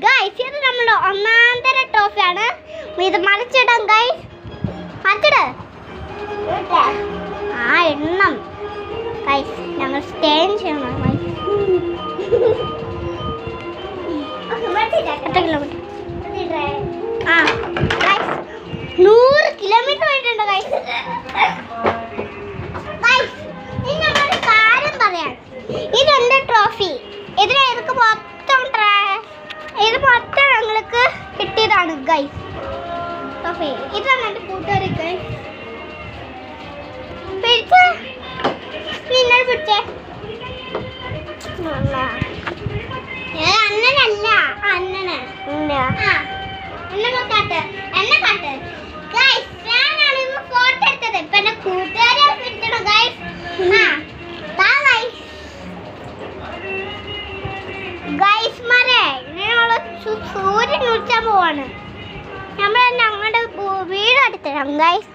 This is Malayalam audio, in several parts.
ഗൈസ് ഇത് നമ്മുടെ ഒന്നാന്തര ട്രോഫിയാണ്. ഇത് മറിച്ചിടാം ഗൈസ്. മറിച്ചിട്. ആ എണ്ണം ഗൈസ് ഞങ്ങൾ സ്റ്റേൻ ചെയ്യണം. എത്ര കിലോമീറ്റർ? ആ ഗൈസ് 100 കിലോമീറ്റർ ആയിട്ടുണ്ട് ഗൈസ്. ഗൈസ് ഇനി ഞങ്ങളൊരു കാര്യം പറയാം. ഇതെന്റെ ട്രോഫി. ഇത് മൊത്തം ഞങ്ങൾക്ക് കിട്ടിയതാണ് ഗൈസ്. ട്രോഫി ഇതാണ് എൻ്റെ കൂട്ടുകാരി ഗൈസ്. പിടിച്ചേ നിങ്ങൾ പിടിച്ചേ. അണ്ണനല്ല അണ്ണന് എന്നെ കാട്ട് ഗൈസ്. ഞാനാണ് ഇന്ന് ഫോട്ടോ എടുത്തത്. ഇപ്പൊ എന്റെ കൂട്ടുകാരെ പിടിക്കണം ഗൈസ്. സൂര്യൻ ഉദിച്ചാൻ പോവാണ്. നമ്മൾ ഞങ്ങളുടെ വീട് അടുത്തരാം ഗൈസ്.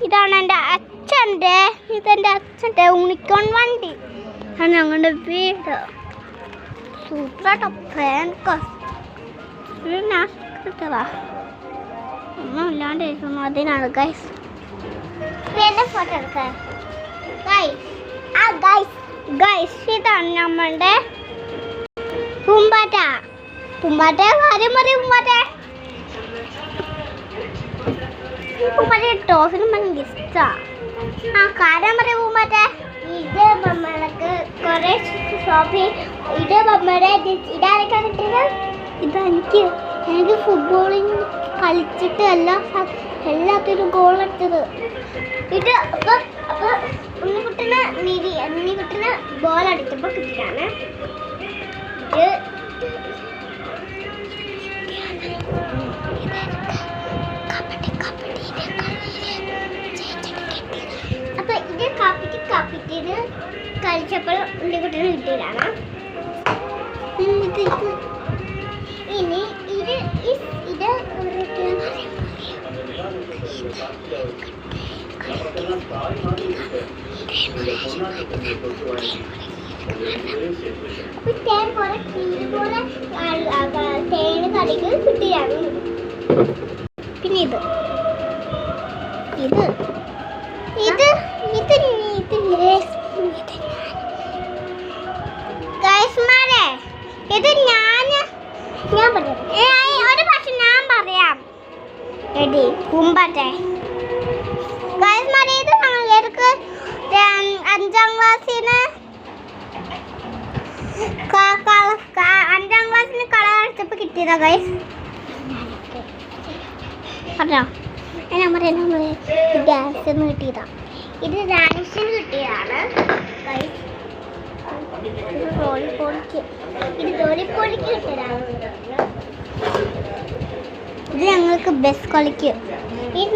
ഇതാണ് എൻ്റെ അച്ഛൻ്റെ യൂണിക്കോൺ വണ്ടി. ആണ് ഞങ്ങളുടെ വീട്. സൂപ്പറാട്ടോ. ഒന്നും ഇല്ലാണ്ട് ഇരിക്കുന്നു. അതിനാണ് ഗൈസ് ഫോട്ടോ എടുക്കാൻ. ഗൈസ് ഇതാണ് നമ്മളുടെ പൂമ്പാറ്റ. കാര്യം പറയും പൂമ്പാറ്റ ടോഫിനും ഭയങ്കര ഇഷ്ടാ. കാര്യം പറയും പൂമ്പാറ്റ. ഇത് നമ്മൾക്ക് കുറെ ഷോപ്പിൽ ഇത് നമ്മുടെ ഇതാരൊക്കെ കിട്ടിയത്. എനിക്ക് ഫുട്ബോളിങ് കളിച്ചിട്ട് എല്ലാത്തിനും ഗോൾ അടിച്ചത്. ഇത് അപ്പൊ ഉണ്ണിക്കുട്ടന് ബോൾ അടിച്ചപ്പോൾ കിട്ടിയാണ്. അപ്പൊ ഇത് കാപ്പിറ്റിന് കളിച്ചപ്പോൾ ഉണ്ണിക്കുട്ടന് കിട്ടിയതാണ്. ഇനി ഇത് തേന് കടിക്ക് കിട്ടിയാണ്. പിന്നെ ഇത് ഞാൻ പറയാം. ഒരു പക്ഷെ ഞാൻ പറയാം. എടി പൂമ്പാറ്റേ ഗൈസ് ഇത് ഞങ്ങൾക്ക് 5ാം ക്ലാസ്സിന് കളർ അടിച്ചപ്പോൾ കിട്ടിയതാ ഗൈസ്. പറഞ്ഞോ ഞാൻ പറയാം. ഡാൻസിന് കിട്ടിയതാ. ഇത് ഡാൻസിന് കിട്ടിയതാണ് ഗൈസ്. ഇത് ദോലിപ്പോളിക്ക് കിട്ടിയതാണ്. ഇത് ഞങ്ങൾക്ക് ബെസ്റ്റ് കളിക്ക്. ഇത്